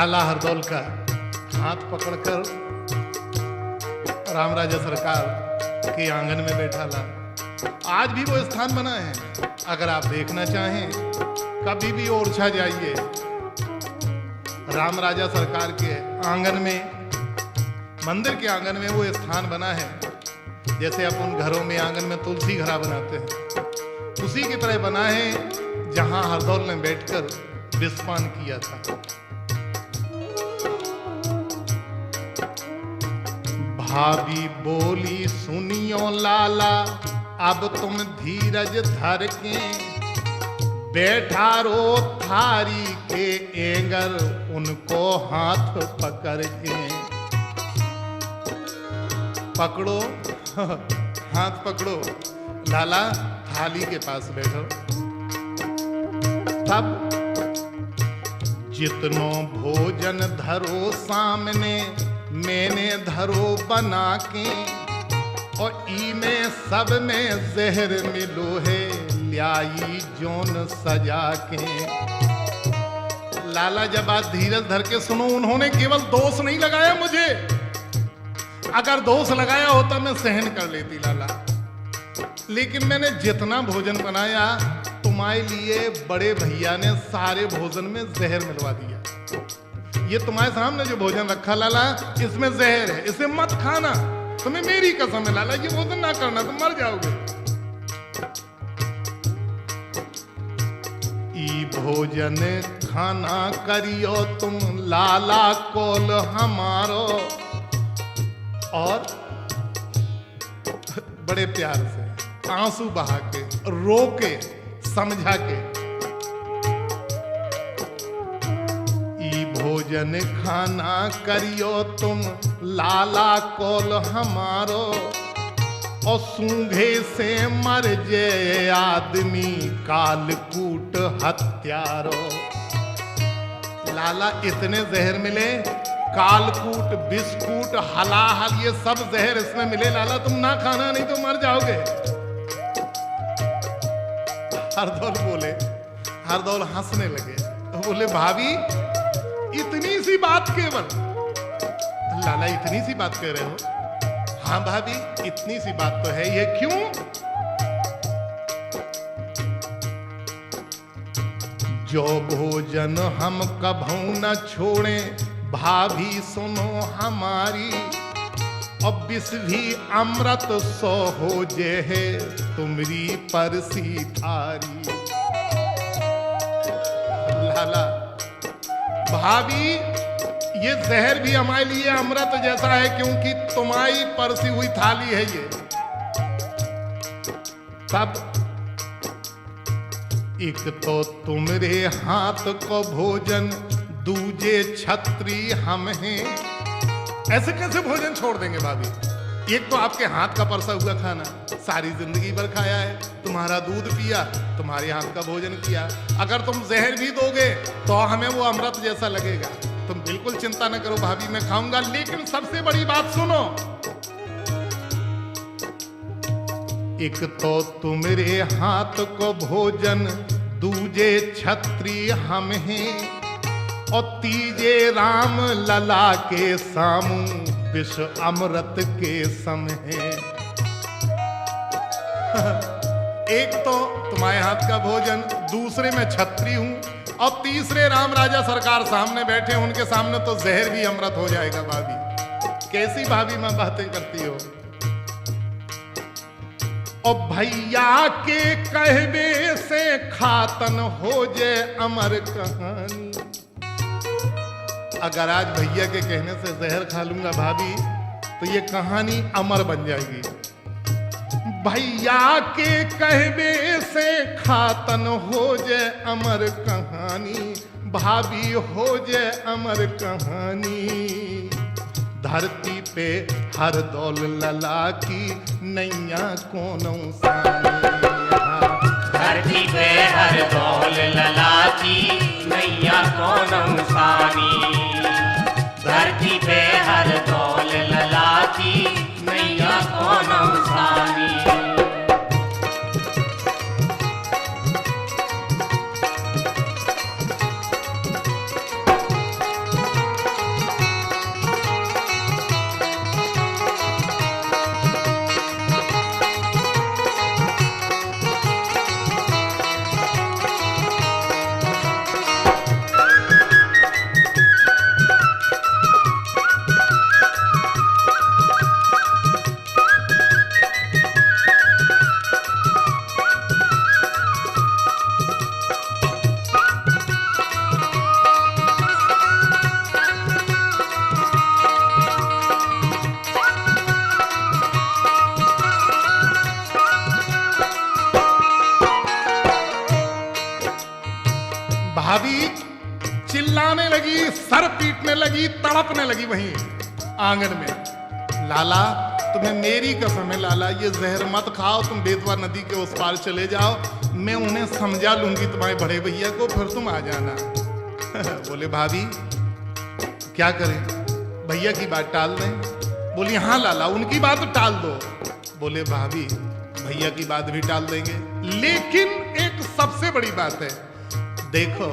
लाला हरदौल का हाथ पकड़कर राम राजा सरकार के आंगन में बैठा ला। आज भी वो स्थान बना है, अगर आप देखना चाहें कभी भी ओरछा जाइए, राम राजा सरकार के आंगन में, मंदिर के आंगन में वो स्थान बना है। जैसे अपन घरों में आंगन में तुलसी घड़ा बनाते हैं, उसी की तरह बना है जहां हरदौल ने बैठकर विषपान किया था। भाभी बोली सुनियो लाला, अब तुम धीरज धर के, बैठा रो थारी के एंगर, उनको हाथ पकड़ के। पकड़ो हाथ पकड़ो, लाला थाली के पास बैठो। तब जितनो भोजन धरो सामने, मैंने धरो बना के, और ई में सब में जहर मिलो है, ल्याई जोन सजा के। लाला जब बात धीरज धर के सुनो, उन्होंने केवल दोष नहीं लगाया मुझे, अगर दोष लगाया होता मैं सहन कर लेती लाला, लेकिन मैंने जितना भोजन बनाया तुम्हारे लिए बड़े भैया ने सारे भोजन में जहर मिलवा दिया। ये तुम्हारे सामने जो भोजन रखा लाला, इसमें जहर है, इसे मत खाना, तुम्हें मेरी कसम है लाला, ये भोजन ना करना, तुम मर जाओगे। ई भोजन खाना करियो तुम लाला कोल हमारो, और बड़े प्यार से आंसू बहा के, रो के, समझा के, ई भोजन खाना करियो तुम लाला कोल हमारो, और सूंघे से मर जे आदमी कालकूट हत्यारो। लाला इतने जहर मिले, कालकूट, बिस्कुट, हलाहल, ये सब जहर इसमें मिले लाला, तुम ना खाना, नहीं तो मर जाओगे। हरदौल बोले, हरदौल हंसने लगे, तो बोले भाभी इतनी सी बात केवल? लाला इतनी सी बात कह रहे हो? हाँ भाभी इतनी सी बात तो है, ये क्यों? जो भोजन हम कभू न छोड़े, भाभी सुनो हमारी, और विष भी अमृत सो हो जे है, तुमरी परसी थारी। लाला भाभी ये जहर भी हमारे लिए अमृत जैसा है, क्योंकि तुम्हारी परसी हुई थाली है ये। तब एक तो तुमरे हाथ को भोजन, दूजे छत्री हम हैं। ऐसे कैसे भोजन छोड़ देंगे भाभी? एक तो आपके हाथ का परसा हुआ खाना सारी जिंदगी भर खाया है, तुम्हारा दूध पिया, तुम्हारे हाथ का भोजन किया, अगर तुम जहर भी दोगे तो हमें वो अमृत जैसा लगेगा। तुम बिल्कुल चिंता न करो भाभी, मैं खाऊंगा, लेकिन सबसे बड़ी बात सुनो, एक तो तुमरे हाथ को भोजन, दूजे छत्री हम हैं, और तीजे राम लला के सामू, विष अमृत के सम है। एक तो तुम्हारे हाथ का भोजन, दूसरे में छत्री हूं, और तीसरे राम राजा सरकार सामने बैठे, उनके सामने तो जहर भी अमृत हो जाएगा। भाभी कैसी भाभी मां बातें करती हो? और भैया के कहबे से खातन हो जे अमर कहानी। अगर आज भैया के कहने से जहर खा लूंगा भाभी, तो ये कहानी अमर बन जाएगी। भैया के कहबे से खातन हो जे अमर कहानी, भाभी हो जे अमर कहानी। धरती पे हरदौल लला की नैया कोनो सानी। धरती पे हरदौल लला की नैया कोनो सानी। धरती पे हरदौल लला की नैया कोनो सानी। सर पीटने लगी, तड़पने लगी वहीं आंगन में। लाला तुम्हें मेरी कसम है लाला, ये जहर मत खाओ, तुम बेतवा नदी के उस पार चले जाओ, मैं उन्हें समझा लूंगी तुम्हारे बड़े भैया को, फिर तुम आ जाना। बोले भाभी क्या करें, भैया की बात टाल दें? बोली हाँ लाला उनकी बात तो टाल दो। बोले भाभी भैया की बात भी टाल देंगे, लेकिन एक सबसे बड़ी बात है। देखो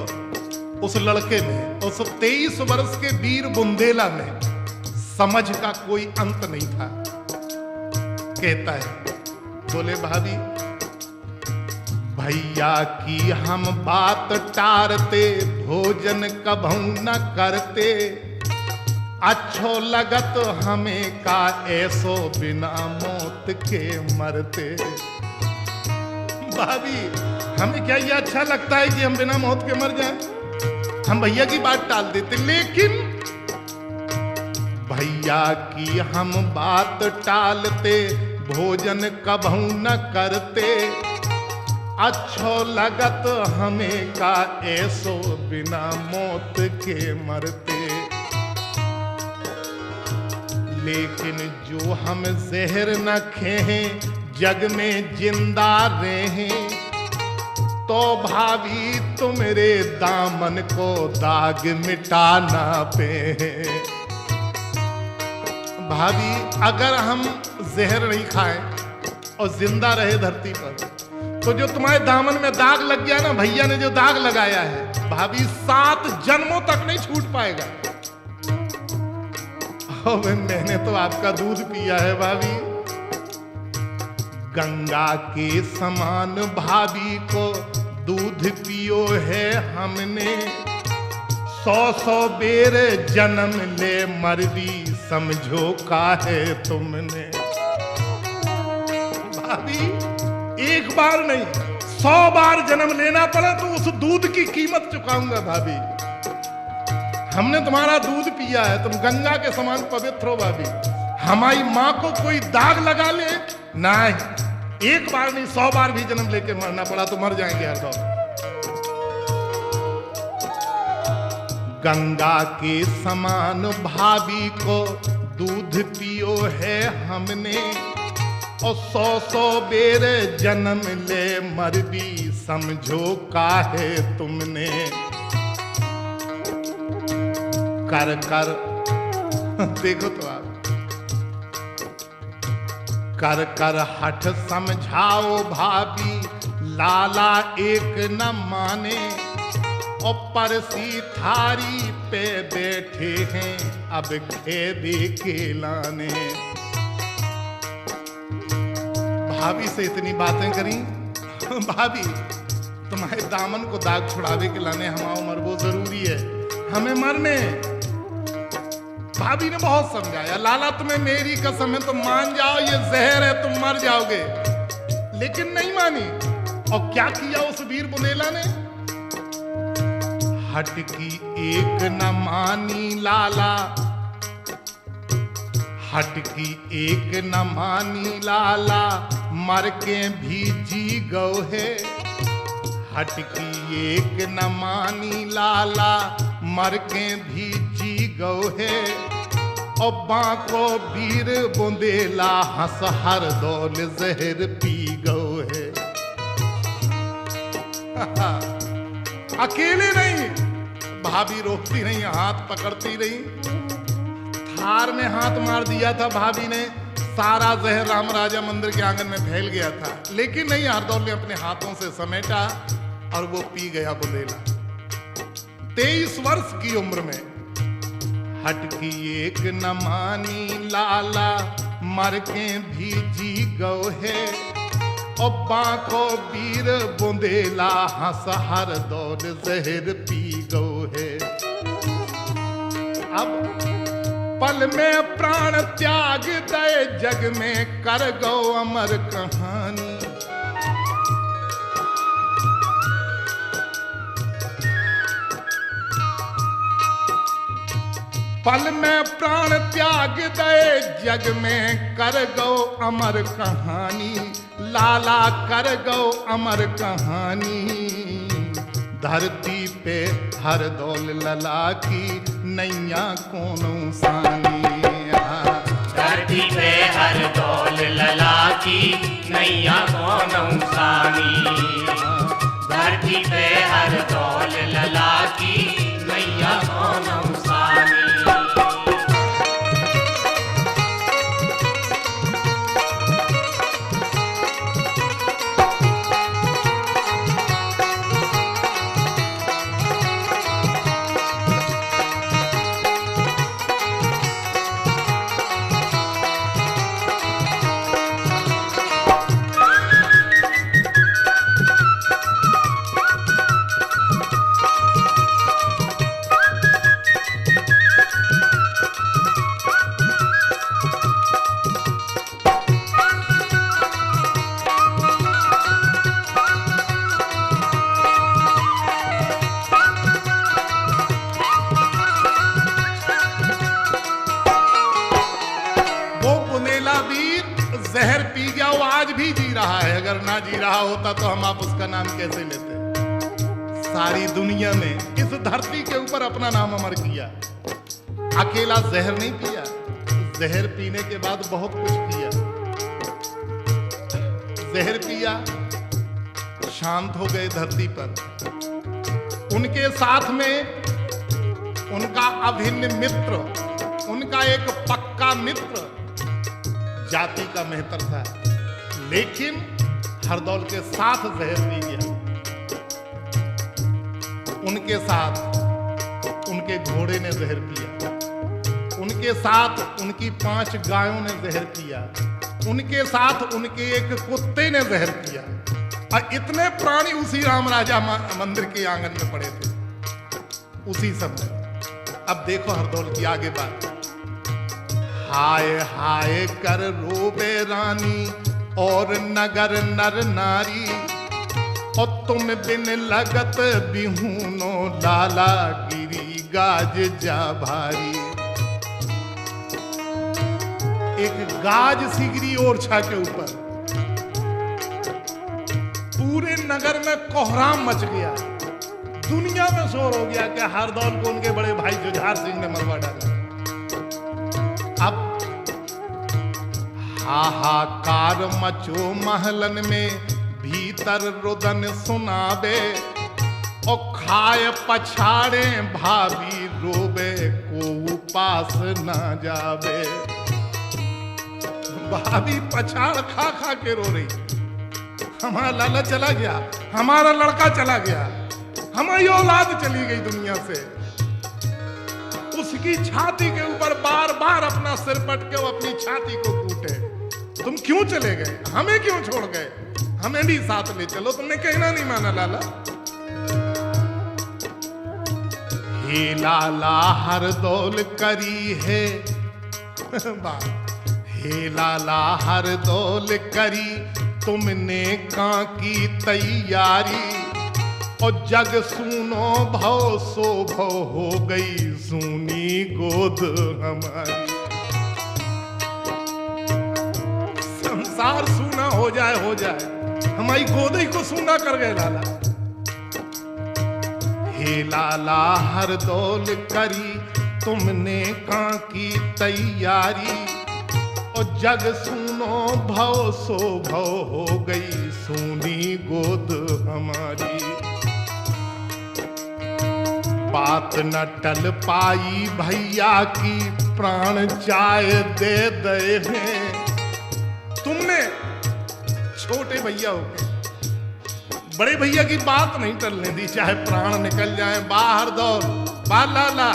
उस लड़के में, उस 23 वर्ष के वीर बुंदेला में समझ का कोई अंत नहीं था। कहता है बोले भाभी भैया की हम बात टारते, भोजन कभू न करते, अच्छो लगत हमें का ऐसो बिना मौत के मरते। भाभी हमें क्या ये अच्छा लगता है कि हम बिना मौत के मर जाएं? हम भैया की बात टाल देते, लेकिन भैया की हम बात टालते, भोजन कभू न करते, अच्छो लगत हमें का ऐसो बिना मौत के मरते। लेकिन जो हम जहर न खें, जग में जिंदा रहें, तो भाभी तुम्हारे दामन को दाग मिटाना पे। भाभी अगर हम जहर नहीं खाएं और जिंदा रहे धरती पर, तो जो तुम्हारे दामन में दाग लग गया ना, भैया ने जो दाग लगाया है, भाभी 7 जन्मों तक नहीं छूट पाएगा। मैंने तो आपका दूध पिया है भाभी, गंगा के समान भाभी को दूध पियो है हमने, 100 बेर जन्म ले मर्दी समझो का है तुमने। भाभी एक बार नहीं 100 बार जन्म लेना पड़ा तो उस दूध की कीमत चुकाऊंगा भाभी। हमने तुम्हारा दूध पिया है, तुम गंगा के समान पवित्र हो भाभी। हमारी माँ को कोई दाग लगा ले, नहीं एक बार नहीं 100 बार भी जन्म लेके मरना पड़ा तो मर जाएंगे हर दौर। गंगा के समान भाभी को दूध पियो है हमने, और 100 बेर जन्म ले मर्दी समझो का है तुमने। कर कर देखो तो आप, कर कर हठ समझाओ भाभी, लाला एक न माने, और परसी थारी पे बैठे हैं अब खेदे के लाने। भाभी से इतनी बातें करी, भाभी तुम्हारे दामन को दाग छुड़ावे के लाने हमारा मरबो जरूरी है, हमें मरने। भाभी ने बहुत समझाया, लाला तुम्हें मेरी कसम है तुम मान जाओ, ये जहर है तुम मर जाओगे, लेकिन नहीं मानी। और क्या किया उस वीर बुंदेला ने? हट की एक न मानी लाला, हट की एक न मानी लाला, मर के भी जी गौ है। हट की एक न मानी लाला, मर के भी जी गौ है। और बांको वीर बुंदेला, हंस हर दौल जहर पी गौ है। अकेले नहीं, भाभी रोकती नहीं, हाथ पकड़ती रही। थार में हाथ मार दिया था भाभी ने, सारा जहर राम राजा मंदिर के आंगन में फैल गया था, लेकिन नहीं, हरदौल ने अपने हाथों से समेटा और वो पी गया बुंदेला 23 वर्ष की उम्र में। हट की एक न मानी लाला, मर के भी जी गौ है। और बांको वीर बुंदेला, हंस हर दौर जहर पी गौ है। अब पल में प्राण त्याग दे, जग में कर गौ अमर कहानी। पल में प्राण त्याग दे, जग में कर गौ अमर कहानी। लाला कर गौ अमर कहानी, धरती पे हर दौल लला की नैया कौन सानी। हाँ। धरती पे हर दौल लला की नैया कौन सानी। धरती पे हर दौल लला की नैया कौन सानी। जहर पी गया, वो आज भी जी रहा है। अगर ना जी रहा होता तो हम आप उसका नाम कैसे लेते। सारी दुनिया में इस धरती के ऊपर अपना नाम अमर किया। अकेला जहर नहीं पिया, जहर पीने के बाद बहुत कुछ पिया। जहर पिया, शांत हो गए धरती पर। उनके साथ में उनका अभिन्न मित्र, उनका एक पक्का मित्र जाति का मेहतर था, लेकिन हरदौल के साथ जहर पी गया। उनके साथ उनके घोड़े ने जहर पिया, उनके साथ उनकी 5 गायों ने जहर पिया, उनके साथ उनके एक कुत्ते ने जहर पिया। और इतने प्राणी उसी राम राजा मंदिर के आंगन में पड़े थे उसी समय। अब देखो हरदौल की आगे बात। हाय हाय कर रोबे रानी और नगर नर नारी, और तुम बिन लगत बिहूनो लाला गिरी गाज जा भारी। एक गाज सिगरी ओरछा के ऊपर, पूरे नगर में कोहराम मच गया। दुनिया में शोर हो गया कि हरदौल को उनके बड़े भाई जुझार सिंह ने मरवा डाला। अब हाहाकार मचो महलन में, भीतर रुदन सुनाबे, और खाए पछाड़े भाभी रोबे, को उपास ना जाबे। भाभी पछाड़ खा खा के रो रही, हमारा लाला चला गया, हमारा लड़का चला गया, हमारी औलाद चली गई दुनिया से। उसकी छाती के ऊपर बार बार अपना सिर पटके वो अपनी छाती को कूटे। तुम क्यों चले गए, हमें क्यों छोड़ गए, हमें भी साथ ले चलो, तुमने कहना नहीं माना लाला। हे लाला हरदौल करी है हे लाला हरदौल करी तुमने का की तैयारी, और जग सुनो भव सो भव हो गई सूनी गोद हमारी। संसार सूना हो जाए, हमारी गोद ही को सूना कर गए लाला। हे लाला हरदौल करी तुमने का की तैयारी, और जग सुनो भव सो भव हो गई सूनी गोद हमारी। बात न टल पाई भैया की प्राण चाय दे दे हैं। तुमने छोटे भैया हो गए, बड़े भैया की बात नहीं टलने दी, चाहे प्राण निकल जाए। बाहर दौड़, बा लाला,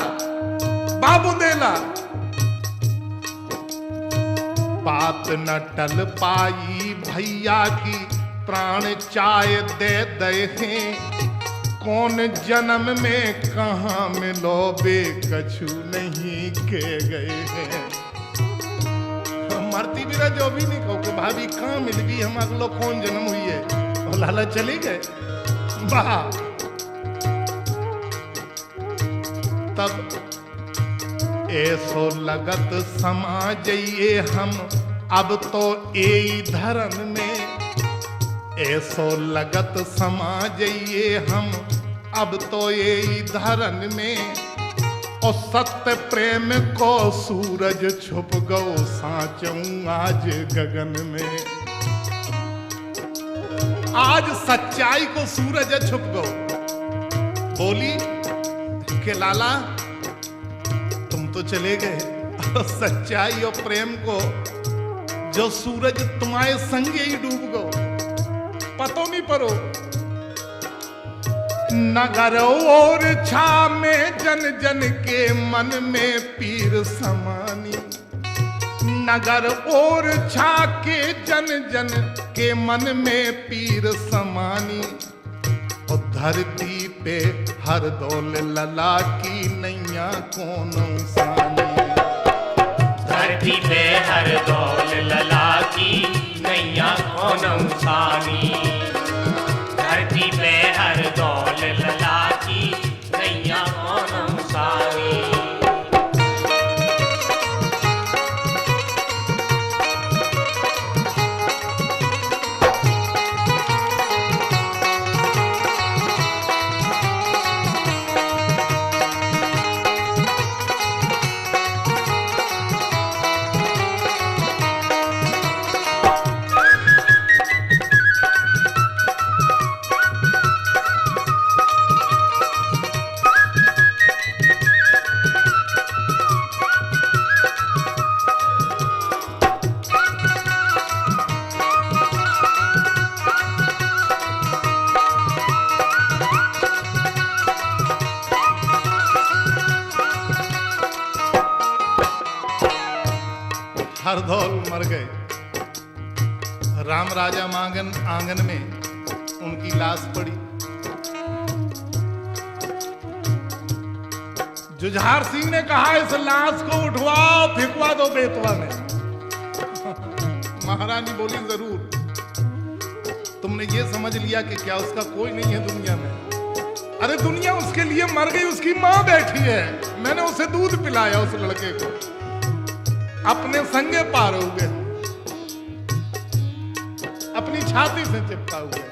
बा बुंदेला। बात न टल पाई भैया की प्राण चाय दे दे हैं। कौन जन्म में कहाँ मिलोबे कछु नहीं के गए हैं। मरती बिरा जो भी नहीं कहो कि भाभी कहाँ मिल गई, हम अगलो कौन जन्म हुई है, और लाला चले गए। वाह, तब ऐसो लगत समा जाइए हम अब तो ए धर्म में। ऐसो लगत समा जाइए हम अब तो ये धरन में और सत्य प्रेम को सूरज छुप गो साचूं आज गगन में। आज सच्चाई को सूरज छुप गो। बोली के लाला तुम तो चले गए, सच्चाई और प्रेम को जो सूरज तुम्हारे संगे ही डूब गो, पतो नहीं परो। नगर और छा में जन जन के मन में पीर समानी, नगर और छा के जन जन के मन में पीर समानी। और धरती पे हर दौल लला की नैया कौन सानी, धरती पे हर दौल लला की नैया कौन सानी, धरती पे हर दौल लला की नैया कौन सानी। हरदौल मर गए। राम राजा आंगन में उनकी लाश पड़ी। जुझार सिंह ने कहा इस लाश को उठवाओ, फेंकवा दो बेतवा में। महारानी बोली जरूर। तुमने ये समझ लिया कि क्या उसका कोई नहीं है दुनिया में? अरे दुनिया उसके लिए मर गई, उसकी माँ बैठी है। मैंने उसे दूध पिलाया, उस लड़के को अपने संगे पार हो गए, अपनी छाती से चिपका हुए।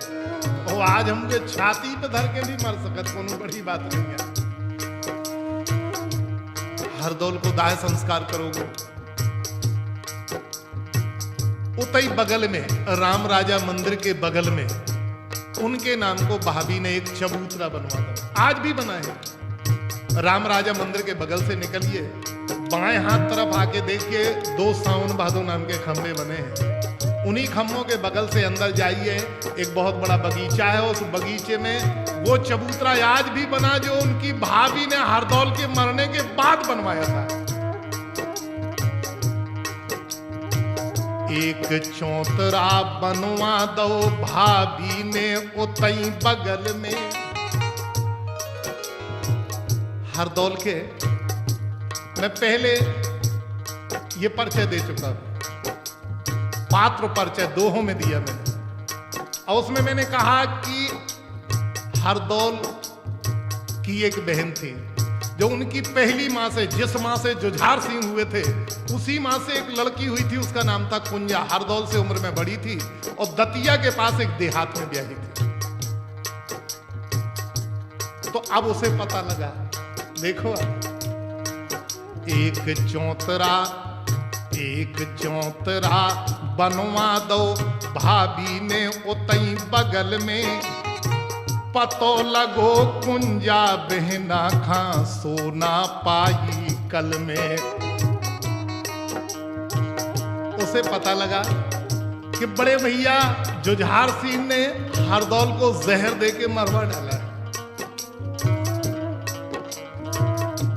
और आज हमके छाती पे धर के नहीं मर सकत, कोनो बड़ी बात नहीं है। हरदौल को दाह संस्कार करोगे। उतई बगल में राम राजा मंदिर के बगल में उनके नाम को भाभी ने एक चबूतरा बनवा दिया। आज भी बना है। राम राजा मंदिर के बगल से निकलिए, बाएं हाथ तरफ आके देखिए, 2 सावन भादो नाम के खंभे बने हैं। उन्हीं खंभों के बगल से अंदर जाइए, एक बहुत बड़ा बगीचा है। उस बगीचे में वो चबूतरा आज भी बना जो उनकी भाभी ने हरदौल के मरने के बाद बनवाया था। एक चौतरा बनवा दो भाभी ने उतई बगल में। हरदौल के मैं पहले ये परिचय दे चुका हूं, पात्र परिचय दोहों में दिया मैंने। और उसमें मैंने कहा कि हरदौल की एक बहन थी जो उनकी पहली मां से, जिस मां से जुझार सिंह हुए थे, उसी मां से एक लड़की हुई थी। उसका नाम था कुंजा। हरदौल से उम्र में बड़ी थी और दतिया के पास एक देहात में ब्याही थी। तो अब उसे पता लगा, देखो एक चौतरा बनवा दो भाभी ने उतई बगल में। पतो लगो कुंजा बहना खा सोना पाई कल में। उसे पता लगा कि बड़े भैया जुझार सिंह ने हरदौल को जहर देके मरवा डाला।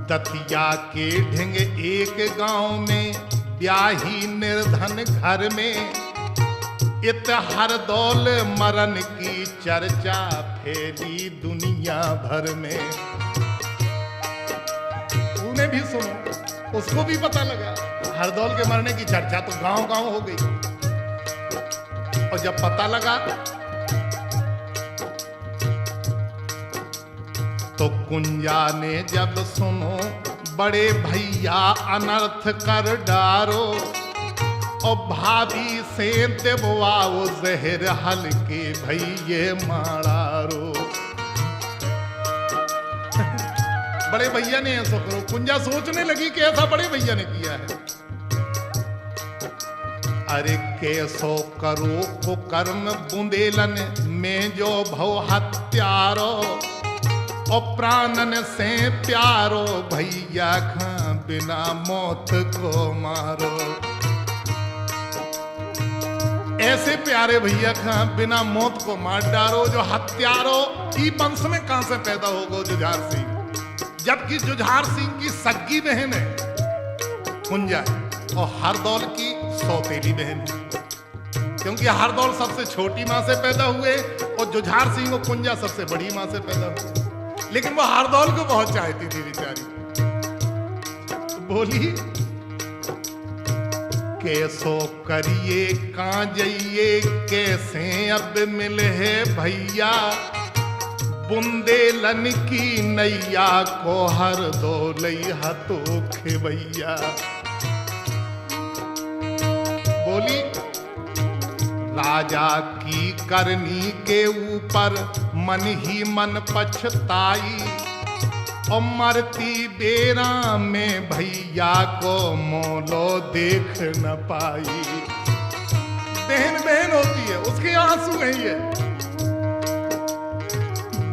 दतिया के ढिंग एक गांव में ब्याही निर्धन घर में। इत हरदौल मरण की चर्चा फैली दुनिया भर में। उन्हें भी सुनो, उसको भी पता लगा। हरदौल के मरने की चर्चा तो गांव-गांव हो गई। और जब पता लगा तो कुंजा ने जब सुनो, बड़े भैया अनर्थ कर डारो। और भाभी से देवाओ जहर हल्के भैये मारारो। बड़े भैया ने ऐसा करो। कुंजा सोचने लगी कि ऐसा बड़े भैया ने किया है। अरे कैसो करो को कर्म बुंदेलन में जो भव हत्यारो, और प्राणन से प्यारो भैया खा बिना मौत को मारो। ऐसे प्यारे भैया खा बिना मौत को मार डालो। जो हत्यारो ई वंश में कहां से पैदा होगा जुझार सिंह, जबकि जुझार सिंह की सग्गी बहन है कुंजा और हरदौल की सौतेली बहन है, क्योंकि हरदौल सबसे छोटी मां से पैदा हुए और जुझार सिंह और कुंजा सबसे बड़ी मां से पैदा हुए। लेकिन वो हरदौल को बहुत चाहती थी बेचारी। बोली कैसो करिए कहां जाइए, कैसे अब मिले है भैया, बुंदेलन की नैया को हर दौलई हतो खेवैया। बोली राजा की करनी के ऊपर मन ही मन पछताई, और मरती बेरा में भैया को मोलो देख न पाई। बहन बहन होती है, उसके आंसू नहीं है।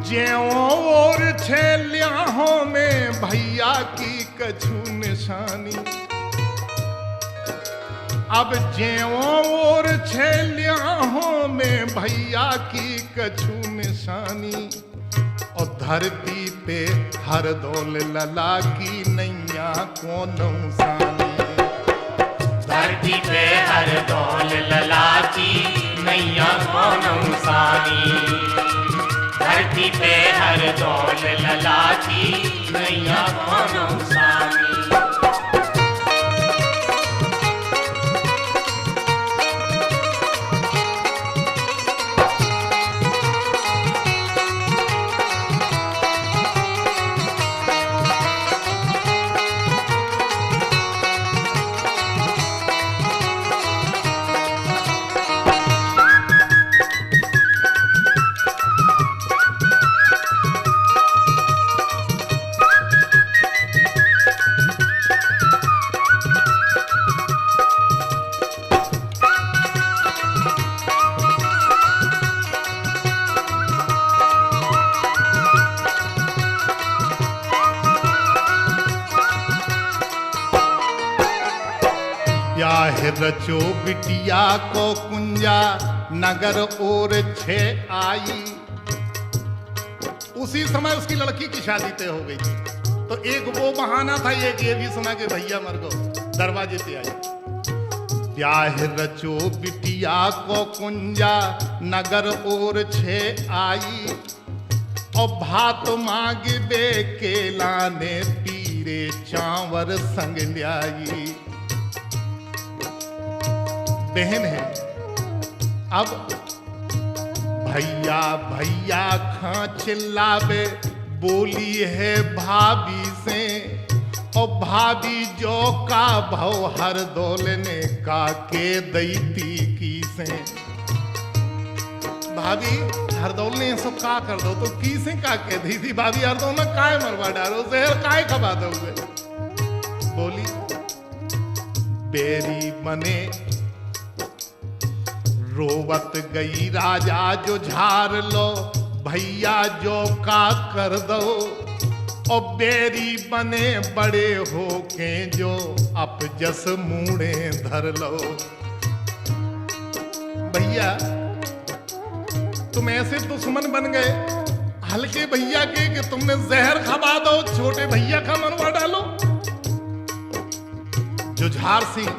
ज्यों और छेलियाहों में भैया की कछु निशानी, अब ज्यों और छेलियाहों में भैया की कछु निशानी, और धरती पे हर दौल लला की नैया को नौसानी। धरती पे हर दौल लला की नैया को नौसानी। धरती पे हर दौल लला की नैया को नौसानी। रचो बिटिया को कुंजा नगर और छे आई। उसी समय उसकी लड़की की शादी तय हो गई थी। तो एक वो बहाना था, एक ये भी सुना कि भैया मर गो, दरवाजे पे आई। ब्याह रचो बिटिया को कुंजा नगर और छे आई, और भात मांग बे केला ने पीरे चावर संग ल्याई। बहन है, अब भैया भैया खां चिल्लावे, बोली है भाभी से, और भाभी जो का भव हर दौल ने का के दैती की से। भाभी हरदौल ने सब का कर दो तो की से का के दी थी। भाभी हरदौल में काय मरवा डालो, जहर काय खबा दोगे। बोली बेरी बने रोवत गई राजा जो झार लो, भैया जो का कर दो, और बेरी बने बड़े हो के जो अपजस मूड़े धर लो। भैया तुम ऐसे दुश्मन बन गए हल्के भैया के कि तुमने जहर खबा दो, छोटे भैया का मनवा डालो। जुझार सिंह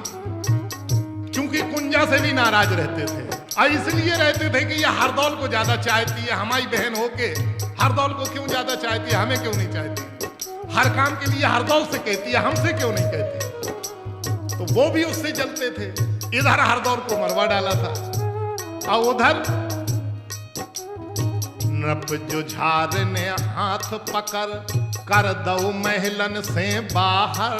चूंकि कुंजा से भी नाराज रहते थे, और इसलिए रहते थे कि यह हरदौल को ज्यादा चाहती है, हमारी बहन होके हरदौल को क्यों ज्यादा चाहती है, हमें क्यों नहीं चाहती। हर काम के लिए हरदौल से कहती है, हमसे क्यों नहीं कहती। तो वो भी उससे जलते थे। इधर हरदौल को मरवा डाला था, और उधर नृप जुझार ने हाथ पकड़ कर दो महलन से बाहर,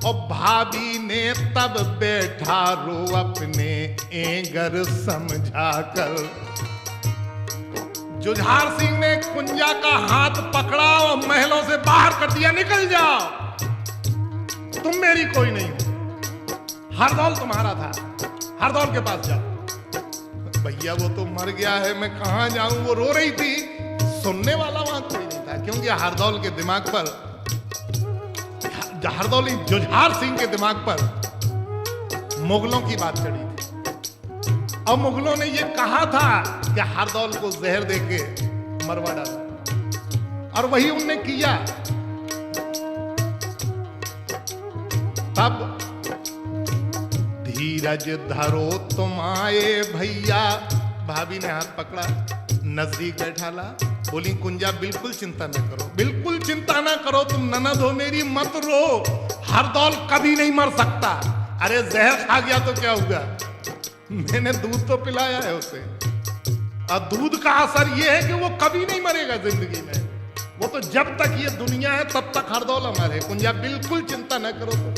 और भाभी ने तब बैठा रो अपने एंगर समझा कर। जुझार सिंह ने कुंजा का हाथ पकड़ा और महलों से बाहर कर दिया, निकल जाओ, तुम मेरी कोई नहीं हो, हरदौल तुम्हारा था, हरदौल के पास जाओ। भैया वो तो मर गया है, मैं कहां जाऊं, वो रो रही थी। सुनने वाला वहां कोई नहीं था, क्योंकि हरदौल के दिमाग पर, हरदौल जुझार सिंह के दिमाग पर मुगलों की बात चढ़ी थी, और मुगलों ने ये कहा था कि हरदौल को जहर देके मरवा डाला, और वही उनने किया। तब धीरज धरो तुम आए भैया, भाभी ने हाथ पकड़ा, नजदीक बैठाला, बोली कुंजा बिल्कुल चिंता न करो, बिल्कुल चिंता न करो, तुम ननद हो मेरी, मत रो, हरदौल कभी नहीं मर सकता। अरे जहर खा गया तो क्या हुआ, मैंने दूध तो पिलाया है उसे, और दूध का असर यह है कि वो कभी नहीं मरेगा जिंदगी में, वो तो जब तक ये दुनिया है तब तक हरदौल अमर है। कुंजा बिल्कुल चिंता न करो तुम।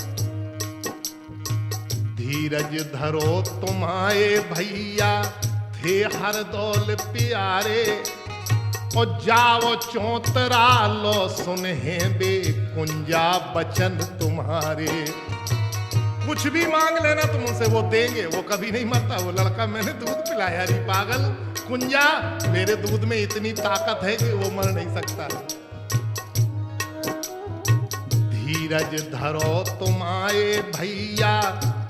धीरज धरो तुम आए भैया, थे हरदौल प्यारे, और जाओ चौतरा लो सुनहे बे कुंजा बचन तुम्हारे। कुछ भी मांग लेना तुम उनसे, वो देंगे, वो कभी नहीं मरता वो लड़का, मैंने दूध पिलाया। अरे पागल कुंजा, मेरे दूध में इतनी ताकत है कि वो मर नहीं सकता। धीरज धरो तुम आए भैया,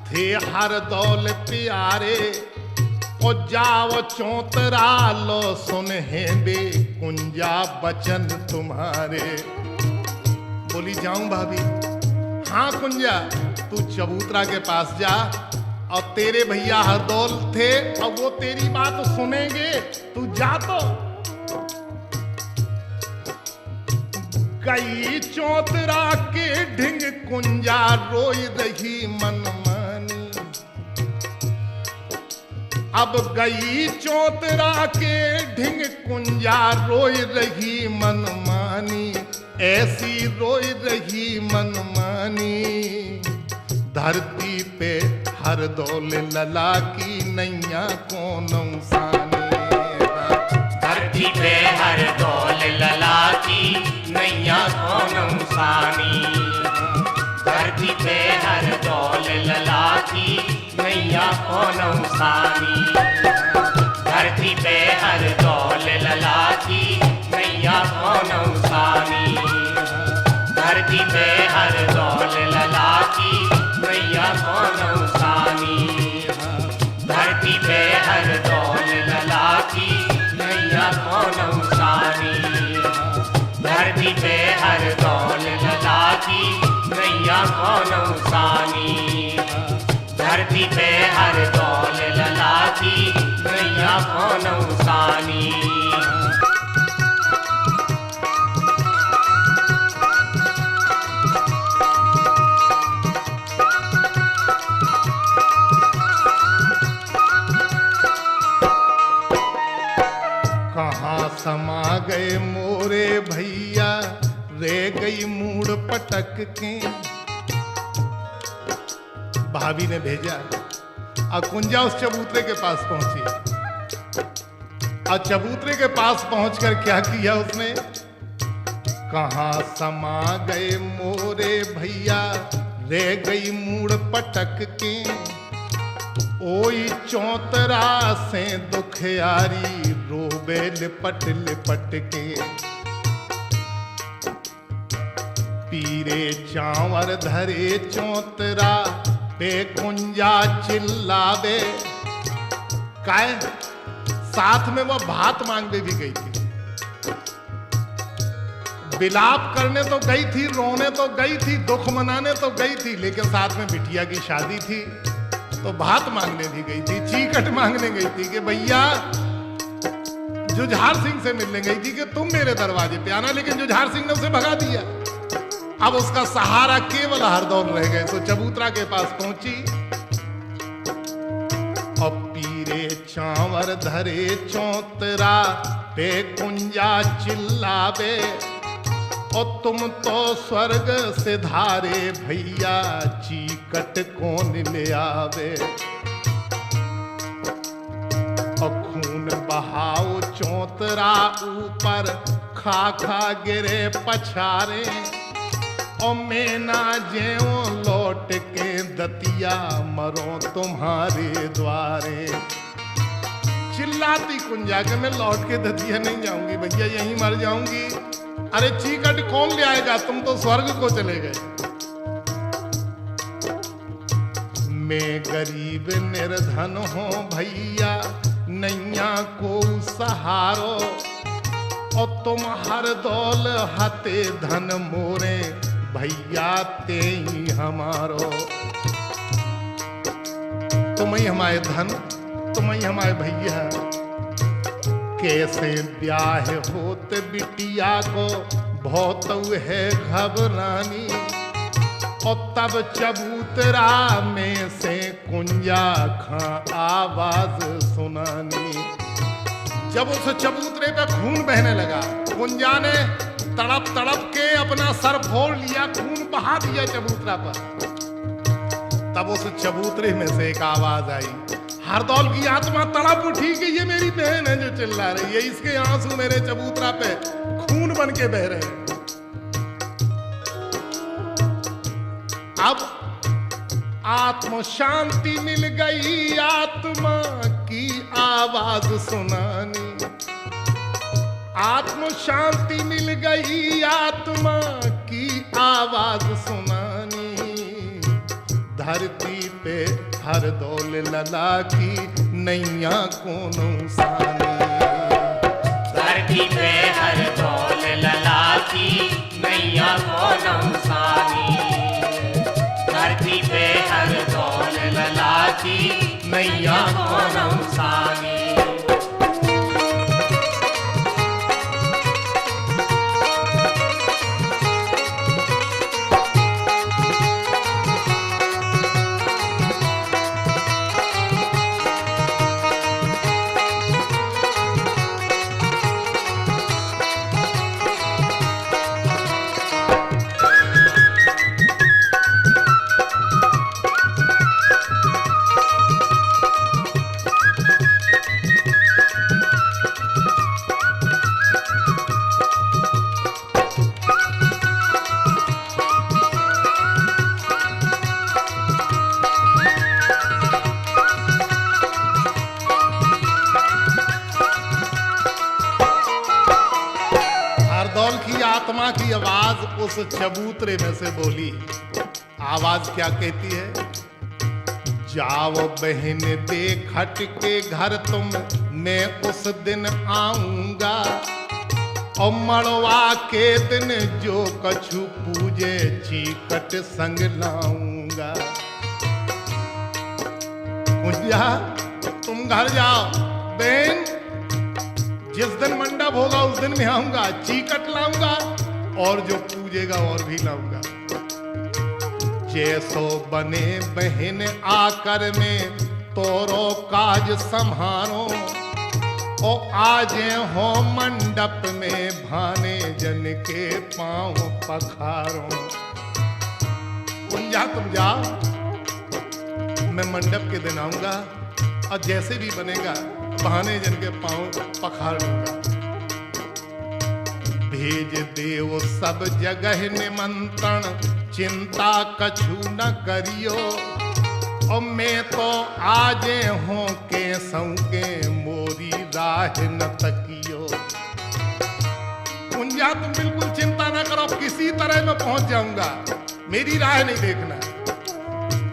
थे हरदौल प्यारे, और जाओ चौतरा लो सुनहे बे कुंजा बचन तुम्हारे। बोली जाऊं भाभी? हाँ कुंजा, तू चबूतरा के पास जा, और तेरे भैया हरदौल थे और वो तेरी बात सुनेंगे, तू जा। तो गई चौतरा के ढिंग कुंजा, रोई रही मनमानी। अब गई चौतरा के ढिंग कुंजा, रोई रही मनमानी, ऐसी रोई रही मनमानी। धरती पे हरदौल लला की नैया कौन सानी। धरती पे हरदौल लला की नैया कौन सानी। धरती पे हरदौल लला की नैया कौन सानी। धरती पे हरदौल लला की नैया कौन सानी। धरती पे हरदौल लला की नैया कौन सानी। धरती पे हरदौल लला की नैया कौन सानी। धरती पे हरदौल लला की नैया कौन सानी। धरती पे हरदौल लला की नैया कौन सानी। कहाँ समा गए मोरे भैया, रह गई मूड पटक के। भाभी ने भेजा, और कुंजा उस चबूतरे के पास पहुंची, और चबूतरे के पास पहुंचकर क्या किया उसने? कहाँ समा गए मोरे भैया, रह गई मूड पटक के। ओई चौतरा से दुखियारी, रोबे लिपट लिपट के। पीरे चावर धरे चौतरा पे कुंजा चिल्लावे। काय साथ में वो भात मांगने भी गई थी, विलाप करने तो गई थी, रोने तो गई थी, दुख मनाने तो गई थी, लेकिन साथ में बिटिया की शादी थी तो भात मांगने भी गई थी, चीकट मांगने गई थी कि भैया, जुझार सिंह से मिलने गई थी कि तुम मेरे दरवाजे पे आना, लेकिन जुझार सिंह ने उसे भगा दिया। अब उसका सहारा केवल हरदौल रह गए। तो चबूतरा के पास पहुंची, और पीरे चावर धरे चौतरा पे कुंजा चिल्लावे। और तुम तो स्वर्ग से धारे भैया, चीकट कौन ले आवे। और खून खून बहाओ चौतरा ऊपर, खा खा गिरे पछारे, और मैं ना जेऊ लौट के दतिया, मरो तुम्हारे द्वारे। चिल्लाती कुंजा के मैं लौट के दतिया नहीं जाऊंगी भैया, यहीं मर जाऊंगी। अरे चीकट कौन ले आएगा, तुम तो स्वर्ग को चले गए। मैं गरीब निर्धन हूँ भैया, नैया को सहारो, और तुम हर दौल हते धन मोरे, भैया ते ही हमारो। तुम ही हमारे धन, तुम ही हमारे भैया। कैसे ब्याह होत बिटिया को, बहुत है घबरानी, और तब चबूतरा में से कुंजा खा आवाज सुनानी। जब उस चबूतरे पे खून बहने लगा, कुंजा ने तड़प तड़प के अपना सर फोड़ लिया, खून बहा दिया चबूतरा पर। तब उस चबूतरे में से एक आवाज आई। हरदौल की आत्मा तड़प उठी कि ये मेरी बहन है जो चिल्ला रही है, इसके आंसू मेरे चबूतरा पे खून बन के बह रहे हैं। अब आत्म शांति मिल गई, आत्मा की आवाज सुनानी। आत्म शांति मिल गई, आत्मा की आवाज सुनानी। धरती पे हर दौल लला की, नैया कोनो सानी। धरती पे हर दौल लला की, नैया कोनो सानी। धरती पे हर दौल लला की, नैया कोनो सानी। आत्मा की आवाज उस चबूतरे में से बोली। आवाज क्या कहती है? जाओ बहन देखट के घर तुम, मैं उस दिन आऊंगा, और मड़वा के दिन जो कछु पूजे चीकट संग लाऊंगा। कुंजा तुम घर जाओ, बहन जिस दिन मंडप होगा उस दिन मैं आऊंगा, चीकट लाऊंगा और जो पूजेगा और भी लाऊंगा। जैसो बने बहन आकर में तोरो काज संहारो, ओ आजे हो मंडप में भाने जन के पांव पखारो। कुंजा तुम जाओ, मैं मंडप के दिन आऊंगा और जैसे भी बनेगा बहाने जन के पांव पखार लूंगा। भेज देव सब जगह निमंत्रण, चिंता कछु न करियो, और मैं तो आजे हूँ के सौ के मोरी राह न तकियो। कुंजा तुम बिल्कुल चिंता न करो, किसी तरह मैं पहुंच जाऊंगा, मेरी राह नहीं देखना।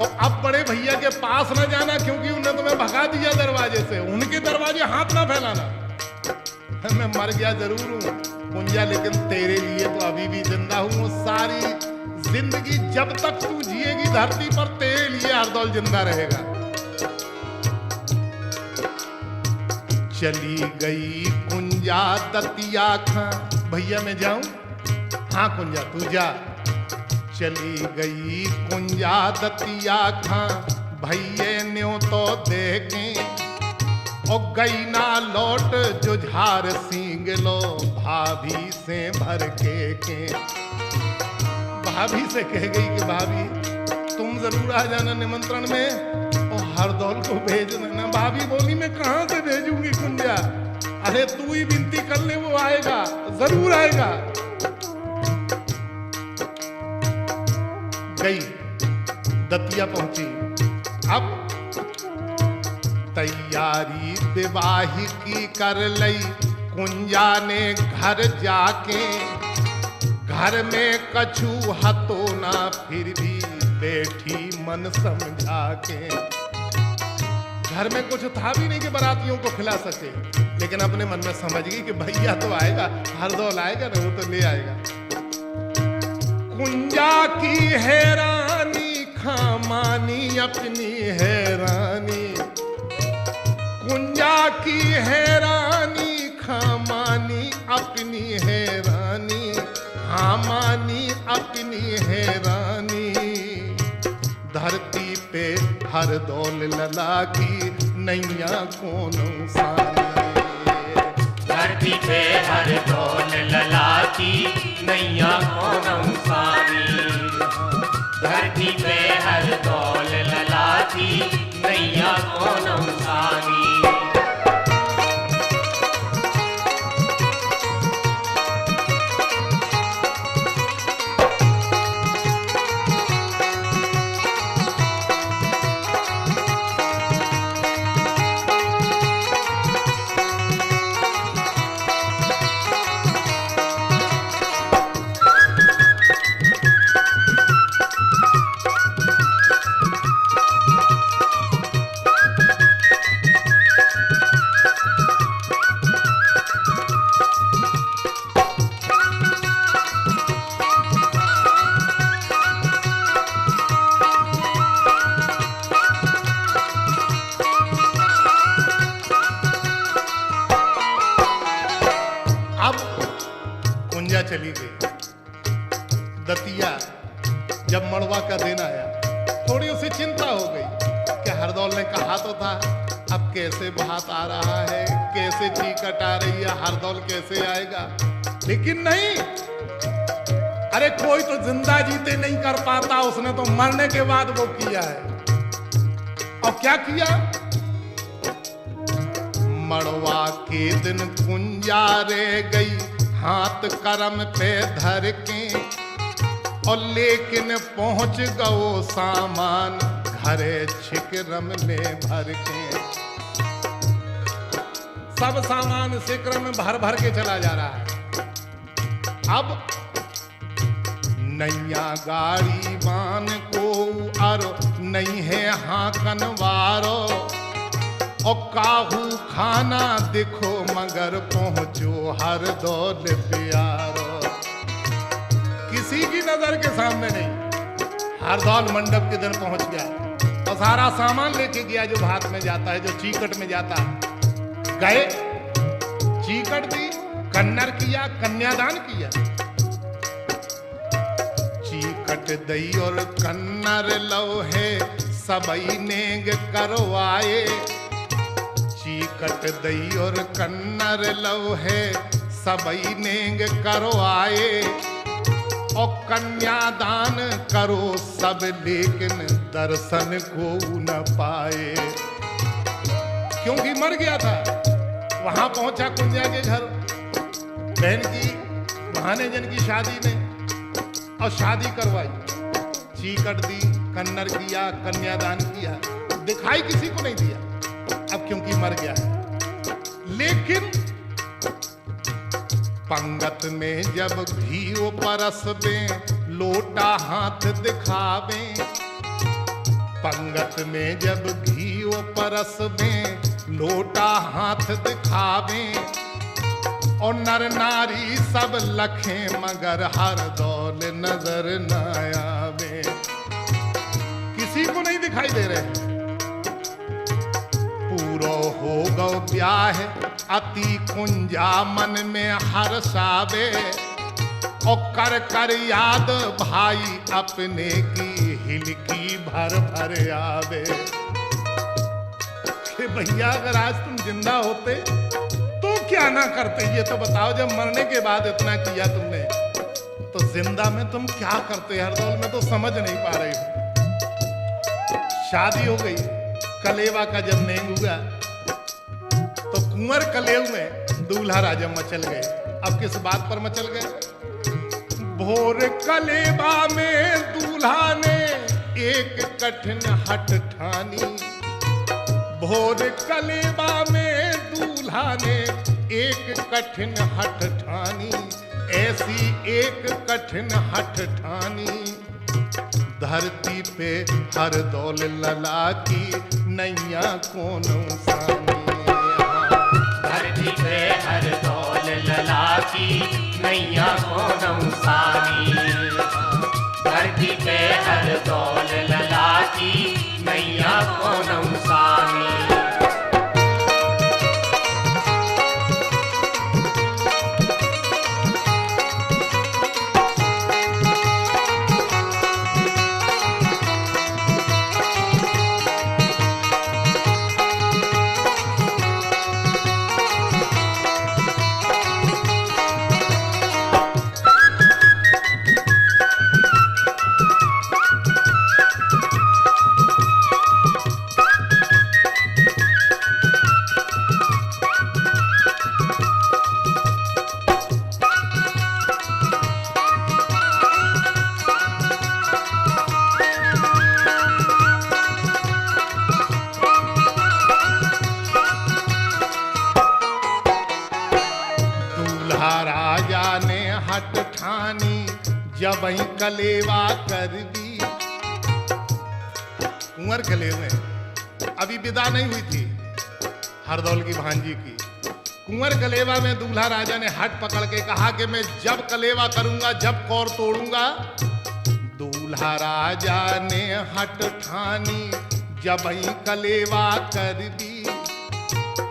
और अब बड़े भैया के पास न जाना, क्योंकि उन्हें तुम्हें भगा दिया दरवाजे से, उनके दरवाजे हाथ ना फैलाना। मैं मर गया जरूर हूं कुंजा, लेकिन तेरे लिए तो अभी भी जिंदा हूं। सारी जिंदगी जब तक तू जिएगी धरती पर, तेरे लिए हरदौल जिंदा रहेगा। चली गई कुंजा दतिया खां, भैया मैं जाऊं? हाँ कुंजा तू जा। चली गई कुंजा दतिया खां, भैये न्यों तो देखें, और गई ना लौट जुझार सींग लो, भाभी से भर के। भाभी से कह गई कि भाभी तुम जरूर आ जाना निमंत्रण में, और हरदौल को भेज देना। भाभी बोली मैं कहाँ से भेजूंगी कुंजा? कुंजा, अरे तू ही विनती कर ले, वो आएगा, जरूर आएगा। गई, दतिया पहुंची। अब तैयारी विवाह की कर लई कुंजा ने घर जाके, घर में कछु हतो ना फिर भी बैठी मन समझा के। घर में कुछ था भी नहीं कि बारातियों को खिला सके, लेकिन अपने मन में समझ गई कि भैया तो आएगा, हरदौल आएगा ना, वो तो ले आएगा। कुंजा की हैरानी खामानी अपनी हैरानी, कुंजा की हैरानी खामानी अपनी हैरानी, खामानी अपनी हैरानी। धरती पे हरदौल लला की नैया कौन सानी, धरती पे हरदौल लला की नैया कौन सानी, धरती पे हरदौल लला की नैया कौन सानी। कुंजा चली गई। दतिया जब मड़वा का दिन आया, थोड़ी उसे चिंता हो गई कि हरदौल ने कहा तो था, अब कैसे बात आ रहा है, कैसे चीकट आ रही है, हरदौल कैसे आएगा। लेकिन नहीं, अरे कोई तो जिंदा जीते नहीं कर पाता, उसने तो मरने के बाद वो किया है। और क्या किया? मड़वा के दिन कुंजा रह गई हाथ करम पे धर के, और लेकिन पहुंच गओ सामान घरे छिकरम में भर के। सब सामान सिकरम में भर भर के चला जा रहा है। अब नैया गाड़ी बान को अरो नहीं है हाकन वारो, और काहू खाना दिखो मगर पहुंचो हरदौल प्यारो। किसी की नजर के सामने नहीं, हरदौल मंडप के दिन पहुंच गया और सारा सामान लेके गया जो भात में जाता है, जो चीकट में जाता है। गए, चीकट दी, कन्नर किया, कन्यादान किया। चीकट दई और कन्नर लो है सबई नेग करवाए। चीकट दई और कन्नर लो है सबई नेग करवाए, और कन्यादान करो सब लेकिन दर्शन को न पाए। क्योंकि मर गया था। वहां पहुंचा कुंजा के घर, बहन की बहाने जन की शादी में, और शादी करवाई। चीकट दी, कन्नर किया, कन्यादान किया, दिखाई किसी को नहीं दिया, अब क्योंकि मर गया है। लेकिन पंगत में जब घी परस में लोटा हाथ दिखावे, पंगत में जब घी परस में लोटा हाथ दिखावे, और नर नारी सब लखे मगर हरदौल नजर न आवे। किसी को नहीं दिखाई दे रहे। पूरो हो गो ब्याह अति कुंजा मन में हर्षावे, और कर कर याद भाई अपने की हिलकी भर भर आवे। कि भैया अगर आज तुम जिंदा होते तो क्या ना करते, ये तो बताओ। जब मरने के बाद इतना किया तुमने, तो जिंदा में तुम क्या करते? हरदौल में तो समझ नहीं पा रही हो। शादी हो गई, कलेवा का जब नेंग हुआ तो कुंवर कलेव में दूल्हा राजा मचल गए। अब किस बात पर मचल गए? भोर कलेबा में दूल्हा ने एक कठिन हट ठानी। भोर कलेबा में दूल्हा ने एक कठिन हट ठानी। ऐसी एक कठिन हट ठानी, धरती पे हर दौल लला की नैया कोनो सानी। धरती पे हर दौल लला की नैया कोनो सानी। धरती पे हर दौल लला की नैया कोनो सानी। राजा ने हट ठानी, जब ही कलेवा कर दी। कुंवर कलेव में अभी विदा नहीं हुई थी हरदौल की भांजी की। कुंवर कलेवा में दूल्हा राजा ने हट पकड़ के कहा कि मैं जब कलेवा करूंगा, जब कौर तोड़ूंगा। दूल्हा राजा ने हट ठानी, जब ही कलेवा कर दी।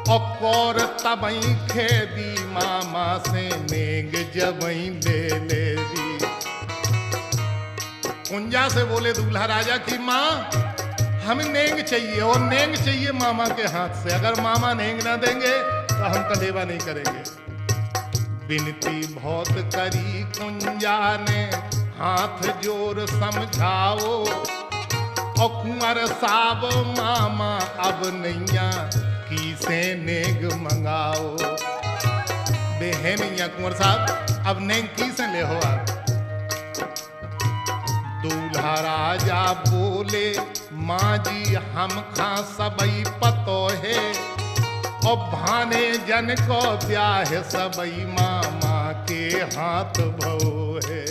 और कौर तबई खेदी मामा से नेग जबई ले दी। कुंजा से बोले दूल्हा राजा की माँ हमें नेंग चाहिए, और नेंग चाहिए मामा के हाथ से। अगर मामा नेंग ना देंगे तो हम कलेवा नहीं करेंगे। विनती बहुत करी कुंजा ने, हाथ जोर समझाओ। और कुंवर साब मामा अब नैया की से नेग मंगाओ। बेहन या कुंवर साहब अब नेग की से ले हो आप। दूल्हा राजा बोले माँ जी हम खा सबई पतो है। और भाने जन को ब्याह सबई मामा के हाथ भो है।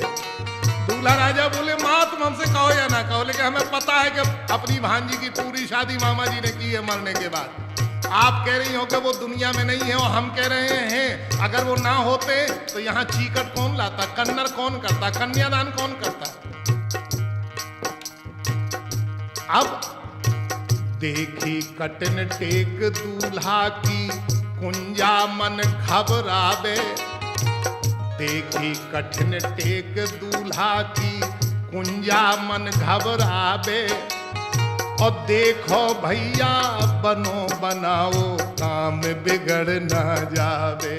दूल्हा राजा बोले माँ तुम हमसे कहो या ना कहो, लेकिन हमें पता है कि अपनी भांजी की पूरी शादी मामा जी ने की है मरने के बाद। आप कह रही हो कि वो दुनिया में नहीं है, और हम कह रहे हैं अगर वो ना होते तो यहाँ चीकट कौन लाता, कन्नर कौन करता, कन्यादान कौन करता। अब देखी कटन टेक दूल्हा की, कुंजा मन घबरावे। देखी कठिन टेक दूल्हा की, कुंजा मन घबरावे। और देखो भैया बनो बनाओ, काम बिगड़ ना जावे।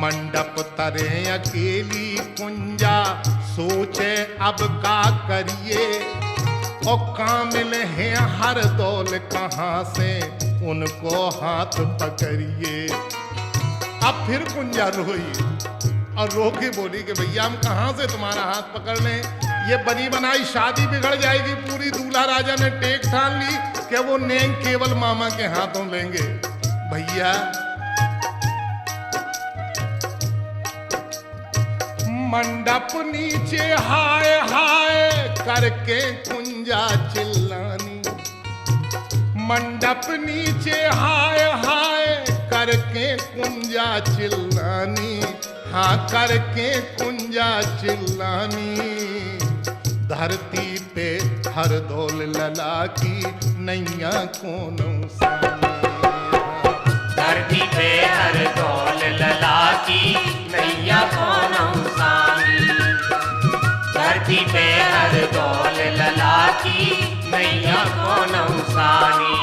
मंडप तरे अकेली कुंजा, सोचे अब का करिए। और कामिल हैं हर दौल कहाँ से, उनको हाथ पकड़िए। अब फिर कुंजा रोई और रो के बोली कि भैया हम कहाँ से तुम्हारा हाथ पकड़ लें, ये बनी बनाई शादी बिगड़ जाएगी पूरी। दूल्हा राजा ने टेक ठान ली कि वो नेंग केवल मामा के हाथों लेंगे। भैया मंडप नीचे हाय हाय करके कुंजा चिल्लानी। मंडप नीचे हाय हाय करके कुंजा चिल्लानी। हाँ करके कुंजा चिल्लानी। धरती पे हर दौल लला की नैया कोनो सानी। धरती पे हर दौल लला की नैया कोनो सानी। धरती पे हर दौल लला की नैया कोनो सानी।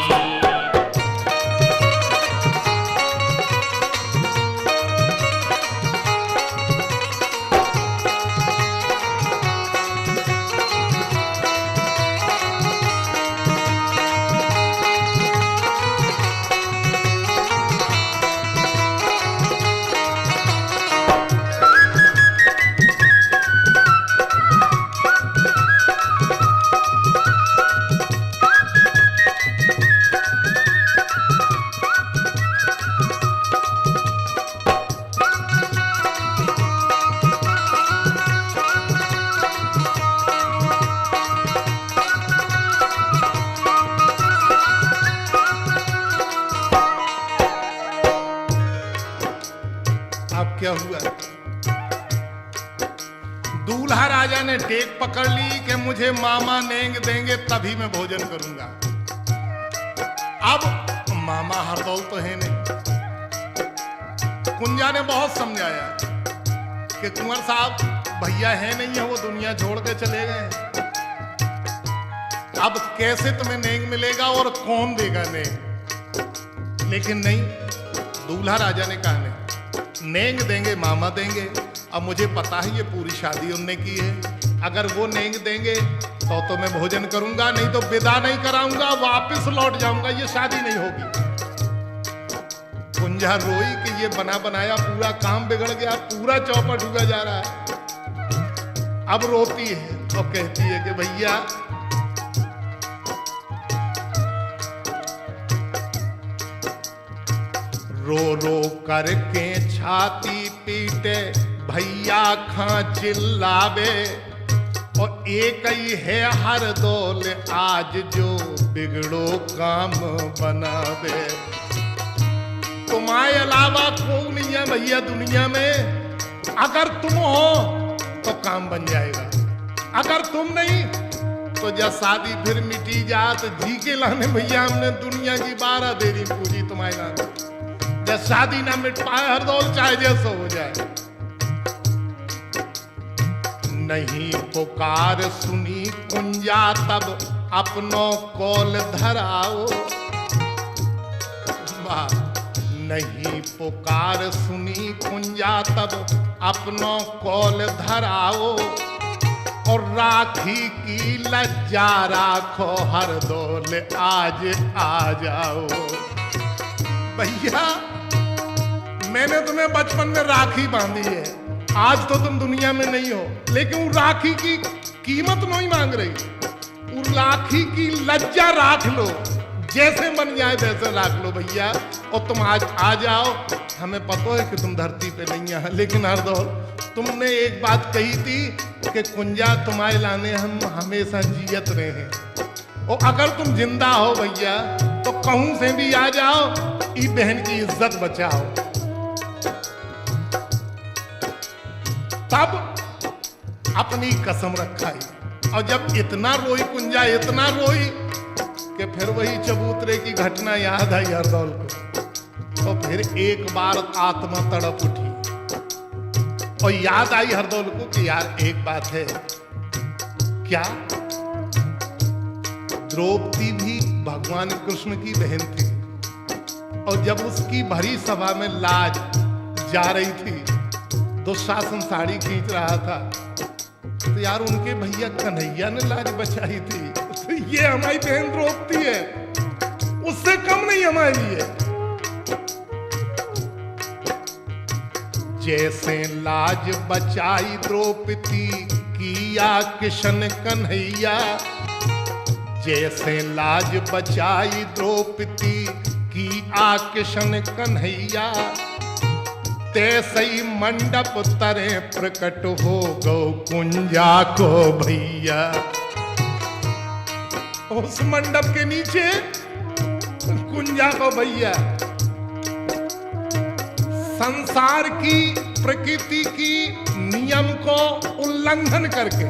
अब क्या हुआ? दूल्हा राजा ने टेक पकड़ ली कि मुझे मामा नेंग देंगे तभी मैं भोजन करूंगा। अब मामा हरदौल तो है नहीं। कुंजा ने बहुत समझाया कि कुंवर साहब भैया है नहीं है, वो दुनिया छोड़ के चले गए हैं। अब कैसे तुम्हें नेंग मिलेगा और कौन देगा नेंग? लेकिन नहीं, दूल्हा राजा ने कहा नहीं, नेंग देंगे मामा देंगे। अब मुझे पता है ये पूरी शादी उनने की है, अगर वो नेंग देंगे तो मैं भोजन करूंगा, नहीं तो विदा नहीं कराऊंगा, वापस लौट जाऊंगा, ये शादी नहीं होगी। कुंजा रोई कि ये बना बनाया पूरा काम बिगड़ गया, पूरा चौपट हुआ जा रहा है। अब रोती है और कहती है कि भैया रो रो करके छाती पीटे, भैया खां चिल्लावे, और एक ही है हरदौल आज जो बिगड़ो काम बनावे। तुम्हारे अलावा कोई नहीं है भैया दुनिया में, अगर तुम हो तो काम बन जाएगा, अगर तुम नहीं तो जब शादी फिर मिटी जात। जी के लाने भैया हमने दुनिया की 12 देरी पूजी तुम्हारे लाने, जब शादी ना मिट पाए हरदौल चाहे जैसा हो जाए। नहीं पुकार सुनी कुंजा तब अपनो कौल धराओ, नहीं पुकार सुनी कुंजा तब अपनो कौल धराओ, और राखी की लज्जा राखो हरदौल आज आ जाओ। भैया मैंने तुम्हें बचपन में राखी बांधी है, आज तो तुम दुनिया में नहीं हो, लेकिन वो राखी की कीमत नहीं मांग रही, वो राखी की लज्जा राख लो, जैसे बन जाए वैसे राख लो भैया, और तुम आज आ जाओ। हमें पता है कि तुम धरती पे नहीं है, लेकिन हरदौल तुमने एक बात कही थी कि कुंजा तुम्हारे लाने हम हमेशा जियत रहे हैं, और अगर तुम जिंदा हो भैया तो कहूं से भी आ जाओ, ई बहन की इज्जत बचाओ। तब अपनी कसम रखाई, और जब इतना रोई कुंजा, इतना रोई कि फिर वही चबूतरे की घटना याद आई हरदौल को, तो फिर एक बार आत्मा तड़प उठी, और याद आई हरदौल को कि यार एक बात है, क्या द्रौपदी भी भगवान कृष्ण की बहन थी, और जब उसकी भरी सभा में लाज जा रही थी, दुशासन साड़ी खींच रहा था, तो यार उनके भैया कन्हैया ने लाज बचाई थी, तो ये हमारी बहन द्रौपदी है, उससे कम नहीं हमारी है। जैसे लाज बचाई द्रौपदी किया किशन कन्हैया, जैसे लाज बचाई द्रौपदी की किशन कन्हैया, तैसे ही मंडप तरे प्रकट हो गो कुंजा को भैया। उस मंडप के नीचे कुंजा को भैया संसार की प्रकृति की नियम को उल्लंघन करके,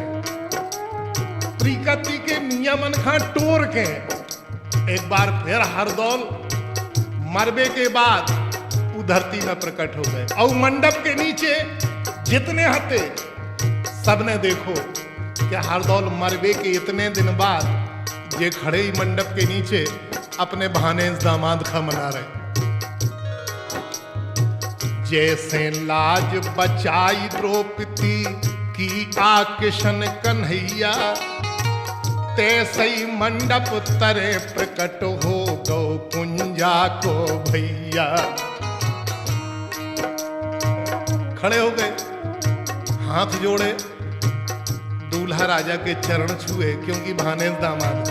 प्रकृति के नियमन का टोर के एक बार फिर हरदौल मरबे के बाद धरती में प्रकट हो गए, और मंडप के नीचे जितने हते सबने देखो कि हरदौल मरबे के इतने दिन बाद ये खड़े ही मंडप के नीचे अपने भाने दामाद का मना रहे। जैसे लाज बचाई द्रौपदी की किशन कन्हैया, तैसे ही मंडप तरे प्रकट हो गो कुंजा को भैया। खड़े हो गए, हाथ जोड़े, दूल्हा राजा के चरण छुए, क्योंकि भानेज दामाद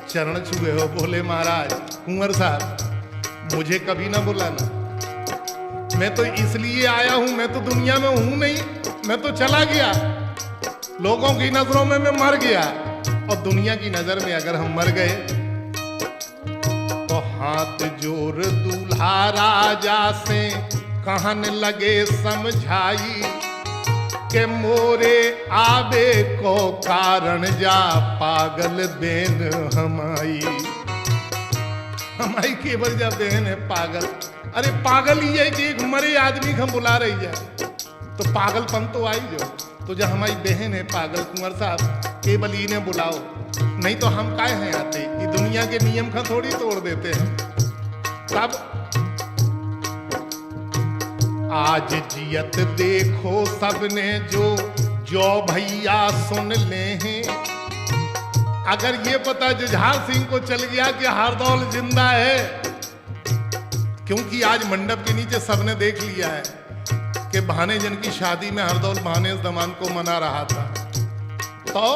चरण छुए हो, बोले महाराज कुंवर साहब मुझे कभी ना बुलाना, मैं तो इसलिए आया हूं, मैं तो दुनिया में हूं नहीं, मैं तो चला गया, लोगों की नजरों में मैं मर गया, और दुनिया की नजर में अगर हम मर गए तो हाथ जोड़ दूल्हा राजा से कहन लगे समझाई के मोरे आबे को कारण जा पागल बेन हमाई। हमारी केवल जा बहन है पागल। अरे पागल ही है कि एक मरे आदमी को हम बुला रही है, तो पागलपन तो आई जो। तो जब हमारी बहन है पागल, कुंवर साहब केवल इन्हें बुलाओ, नहीं तो हम काय हैं आते, ये दुनिया के नियम का थोड़ी तोड़ देते हैं। तब आज जियत देखो सबने जो भैया सुन ले हैं। अगर ये पता जुझार सिंह को चल गया कि हरदौल जिंदा है, क्योंकि आज मंडप के नीचे सबने देख लिया है कि भानेजन की शादी में हरदौल भानेज दमान को मना रहा था। तो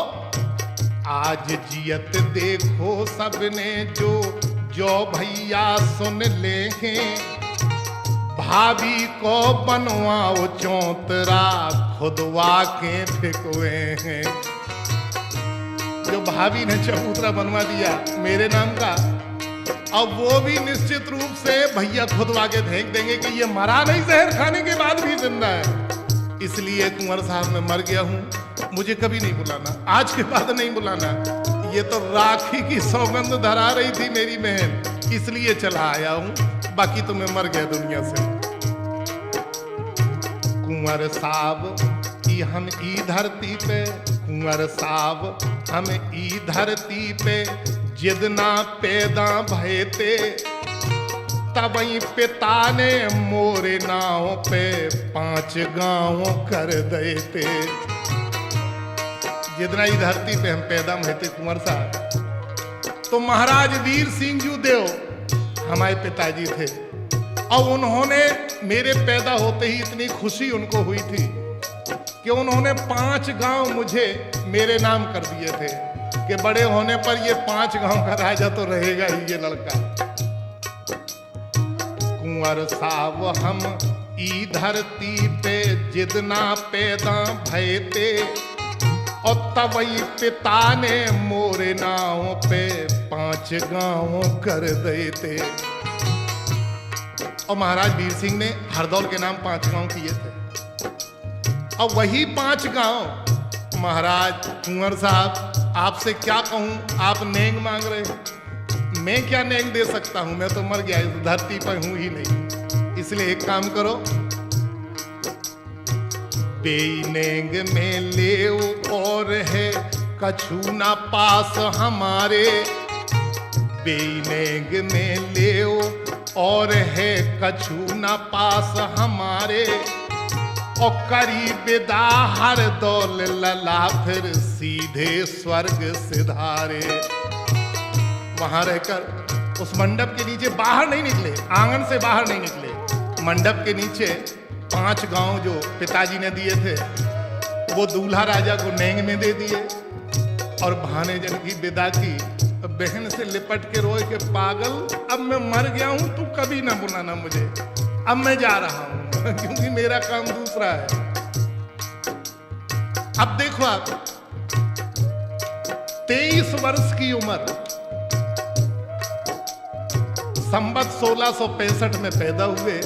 आज जियत देखो सबने जो भैया सुन ले हैं। भाभी को बनवाओ चौतरा खुदवा के फेंकवे हैं। जो भाभी ने चबूतरा बनवा दिया मेरे नाम का, अब वो भी निश्चित रूप से भैया खुदवा के फेंक देंगे कि ये मरा नहीं, जहर खाने के बाद भी जिंदा है। इसलिए कुंवर साहब मैं मर गया हूँ, मुझे कभी नहीं बुलाना, आज के बाद नहीं बुलाना। ये तो राखी की सौगंध धरा रही थी मेरी बहन, इसलिए चला आया हूँ, बाकी तो मैं मर गया दुनिया से। कुंवर साहब की हम ई धरती पे, कुंवर साहब हम ई धरती पे जिदना पैदा भये थे। तबई पिता ने मोरे नाव पे 5 गांव कर दे थे। जितना ही धरती पे हम पैदा भये थे कुंवर साहब, तो महाराज वीर सिंह जू देव हमारे पिताजी थे, और उन्होंने मेरे पैदा होते ही इतनी खुशी उनको हुई थी कि उन्होंने 5 गांव मुझे मेरे नाम कर दिए थे कि बड़े होने पर ये 5 गांव का राजा तो रहेगा ही ये लड़का। कुंवर साहब हम ई धरती पे जिदना पैदा भये थे, और तबई पिता ने मोरे नाव पे 5 गांव कर दे थे। और महाराज वीर सिंह ने हरदौल के नाम 5 गांव किए थे, और वही 5 गांव महाराज कुंवर साहब आपसे क्या कहूं, आप नेंग मांग रहे हो, मैं क्या नेंग दे सकता हूं, मैं तो मर गया, इस धरती पर हूं ही नहीं। इसलिए एक काम करो, बेनेंग में ले और है कछु ना पास हमारे। बेनेंग में ले और है कछु ना पास हमारे, और करी विदा हरदौल लला फिर सीधे स्वर्ग सिधारे। वहां रहकर उस मंडप के नीचे बाहर नहीं निकले, आंगन से बाहर नहीं निकले। मंडप के नीचे 5 गांव जो पिताजी ने दिए थे वो दूल्हा राजा को नेंग में दे दिए, और भानेजन की विदा की। बहन से लिपट के रोए के पागल, अब मैं मर गया हूं, तू कभी ना बुलाना मुझे, अब मैं जा रहा हूं क्योंकि मेरा काम दूसरा है। अब देखो आप, 23 वर्ष की उम्र, संवत 1665 में पैदा हुए,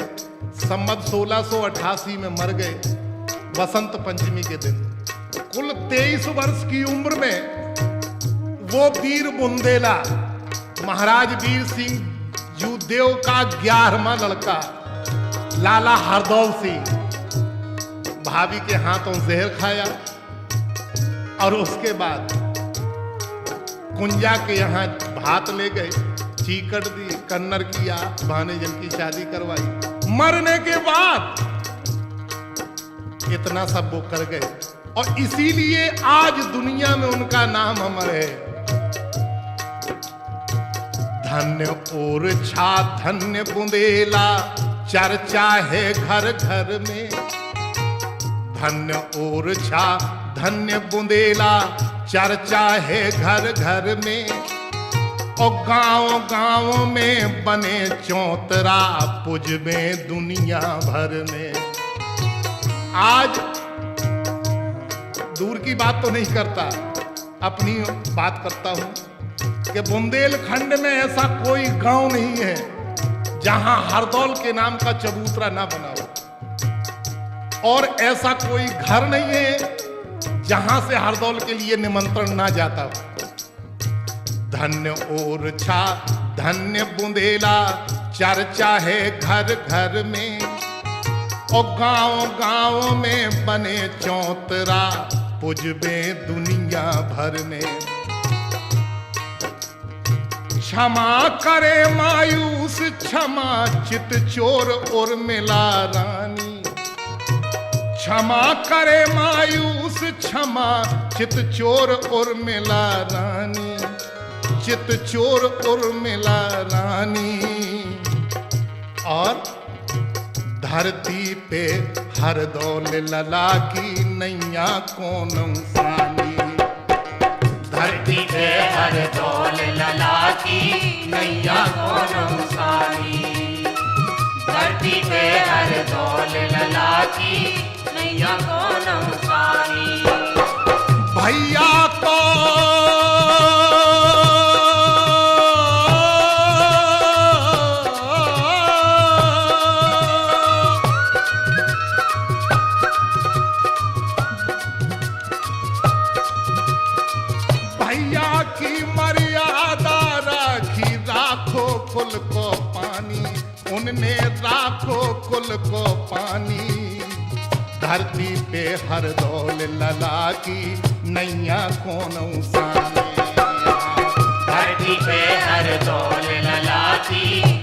संवत 1688 में मर गए बसंत पंचमी के दिन। कुल 23 वर्ष की उम्र में वो वीर बुंदेला महाराज वीर सिंह जूदेव का 11वां लड़का लाला हरदौल सिंह भाभी के हाथों जहर खाया, और उसके बाद कुंजा के यहाँ भात ले गए, चीकट दी, कन्नर किया, भानेजन की शादी करवाई। मरने के बाद इतना सब वो कर गए, और इसीलिए आज दुनिया में उनका नाम अमर है। धन्य ओरछा धन्य बुंदेला चर्चा है घर घर में। धन्य ओरछा धन्य बुंदेला चर्चा है घर घर में, और गांव गांव में बने चौतरा पुजबे दुनिया भर में। आज दूर की बात तो नहीं करता, अपनी बात करता हूं कि बुंदेलखंड में ऐसा कोई गांव नहीं है जहां हरदौल के नाम का चबूतरा ना बना हो, और ऐसा कोई घर नहीं है जहां से हरदौल के लिए निमंत्रण ना जाता हो। धन्य ओरछा धन्य बुंदेला चर्चा है घर घर में, और गांव गांव में बने चौतरा पुजबे दुनिया भर में। क्षमा करे मायूस क्षमा चित चोर उर्मिला रानी, क्षमा करे मायूस क्षमा चित चोर उर्मिला रानी, चित चोर उर्मिला रानी। और धरती पे हरदौल लला की नैया कौन सानी, धरती पे हरदौल लला की नैया कौन सानी, धरती पे हरदौल लला की नैया कौन सानी। भैया को भैया की मर्यादा राखी, राखो कुल को पानी, उनने राखो कुल को पानी। धरती पे हरदौल लला की नैया कौन सानी, धरती पे हरदौल लला की